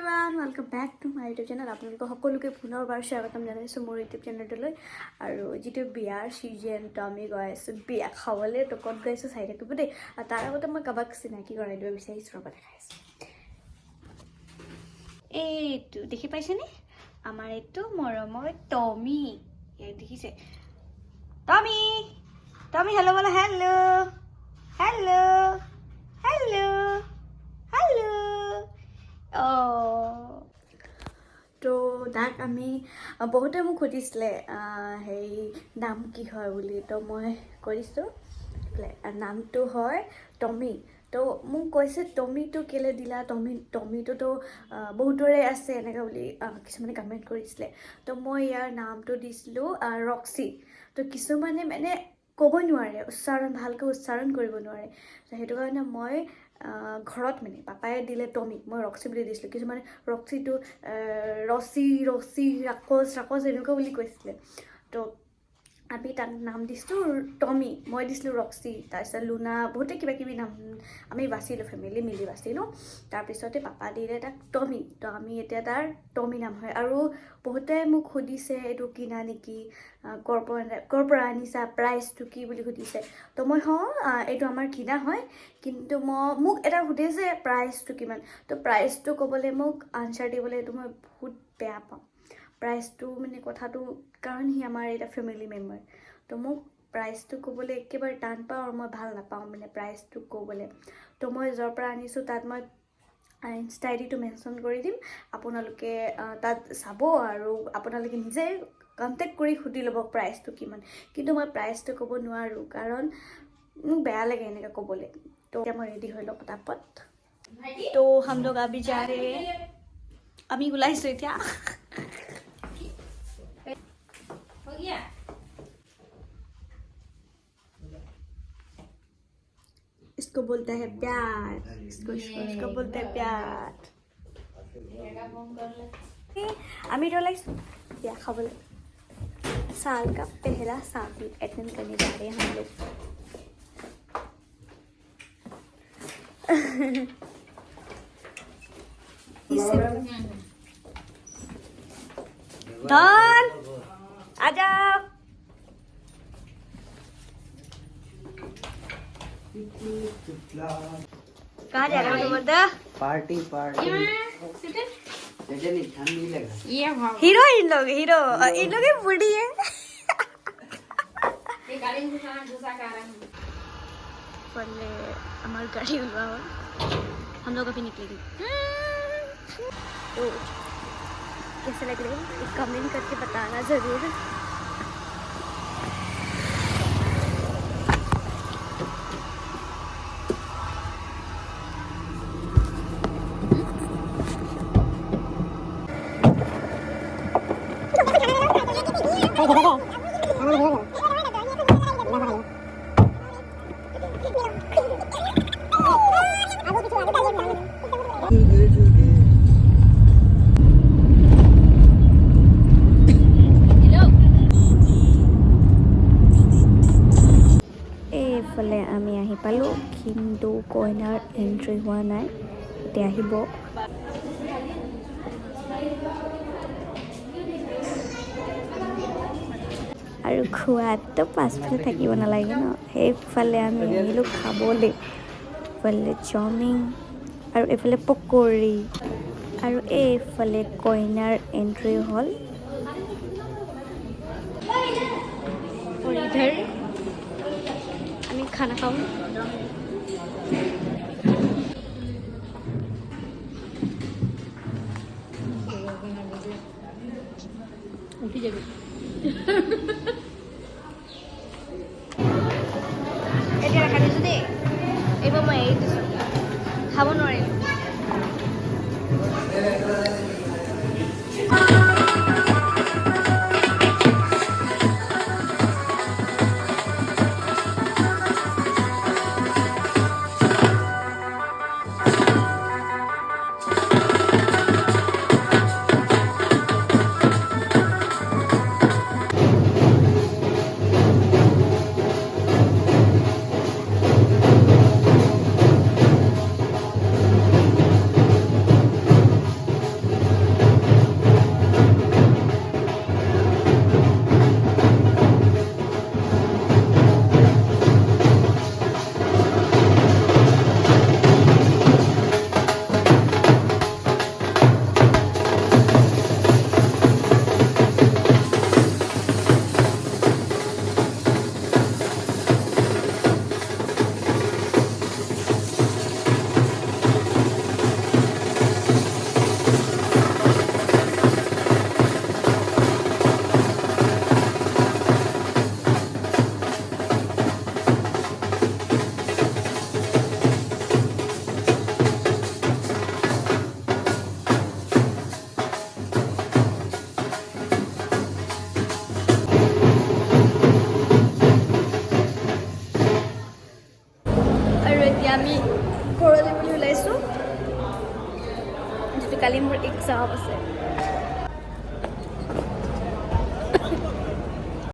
everyone welcome back to my YouTube channel आपलोक सकलोके पुनर्बार स्वागतम जानाइছো मोर यूट्यूब चैनलटলৈ আৰু যেটো বিয়াৰ সিজন তো আমি গৈ আছো বিয়া খাবলে তো কত গৈছো চাই থাকিব দেই আৰু তাৰ আগতে মই কাবাক চিনাকি কৰাই দিব বিচাৰিছো ৰবা দেখাইছো এইটো দেখি পাইছেনে আমাৰ এইটো মৰমৰ টমি এই দেখিছে টমি টমি হেল্ল বলা হেল্ল হেল্ল হেল্ল हेलो तो दाक आमी बहुते मुख सुधिছিলে हेई नाम की হয় বুলি তো মই কৰিছো नामটো হয় টমি তো মোক কৈছে টমিটো কেলে দিলা টমিটো তো বহুতৰে আছে এনেকা বুলি কিছুমানে কমেন্ট কৰিছিলে তো মই ইয়াৰ নামটো দিছিলো ৰক্সি তো কিছুমানে মানে ক'ব নোৱাৰে উচ্চাৰণ ভালকৈ উচ্চাৰণ কৰিব নোৱাৰে তো হেতু কাৰণে মই ঘৰত মানে পাপায়ে দিলে টমি মই ৰক্সি বুলি দিছিলো কিছুমানে ৰক্সিটো ৰচি ৰাকস এনেকুৱা বুলি কৈছিলে তো আমি তাক নাম দিছিলো টমি মই দিছিলো ৰক্সি তাৰপিছত লুনা বহুতে কিবা কিবি নাম আমি বাছিলো ফেমিলি মিলি বাছিলো তাৰপিছতে পাপা দিলে তাক টমি তো আমি এতিয়া তাৰ টমি নাম হয় আৰু বহুতে মোক সুধিছে এইটো কিনা নেকি কৰপৰা আনিছা প্ৰাইচটো কি বুলি সুধিছে তো মই এইটো আমাৰ কিনা হয় কিন্তু মোক এটা সুধিছে প্ৰাইচটো কিমান তো প্ৰাইচটো ক'বলৈ মোক আনসাৰ দিবলৈ এইটো মই বহুত বেয়া পাওঁ प्राइसটো মানে কথাটো কাৰণ হি আমাৰ এটা ফ্যামিলি মেম্বাৰ তো মোক প্ৰাইসটো ক'বলৈ একেবাৰে টান পাওঁ আৰু মই ভাল নাপাওঁ মানে প্ৰাইসটো ক'বলৈ তো মই যৰ পৰা আনিছো তাত মই ইনষ্টা আইডিটো মেনশন কৰি দিম আপোনালোকে তাত চাব আৰু আপোনালোকে নিজে কন্টাক্ট কৰি সুধি ল'ব প্ৰাইসটো কিমান কিন্তু মই প্ৰাইসটো ক'ব নোৱাৰো কাৰণ মোক বেয়া লাগে এনেকা ক'বলৈ তো মই ৰেডি হৈ লওঁ পটাপট तो हम लोग अभी जा रहे हैं আমি ওলাইছো এতিয়া इसको बोलते हैं प्यार इसको बोलते हैं प्यार आमी डलाइছো बिया खाबले साल का पहला शादी अटेंड करने जा रहे हैं हम लोग डन आ जाओ कहाँ जा रहे हो बोलता पार्टी ठंडी लगा हीरो इन लोग इन लोग ही बुढ़ी है पहले हमारी गाड़ी हुआ हम लोग अभी निकलेंगे तो कैसे लग रहे हैं कमेंट करके बताना जरूर এইফালে আমি আহি পালো কিন্তু কইনাৰ এন্ট্ৰি হোৱা নাই এতিয়া আহিব আৰু খোৱাটো পাছফালে থাকিব নালাগে ন সেইফালে আমি আহিলো খাবলৈ এইফালে চাওমিন আৰু এইফালে পকৰি আৰু এইফালে কইনাৰ এন্ট্ৰি হল और इधर আমি খানা খাওঁ উঠি যাবি এতিয়া ৰাখা দিছো দেই এইবোৰ মই এৰি দিছো খাব নোৱাৰিম কালি মোৰ এক্সাম আছে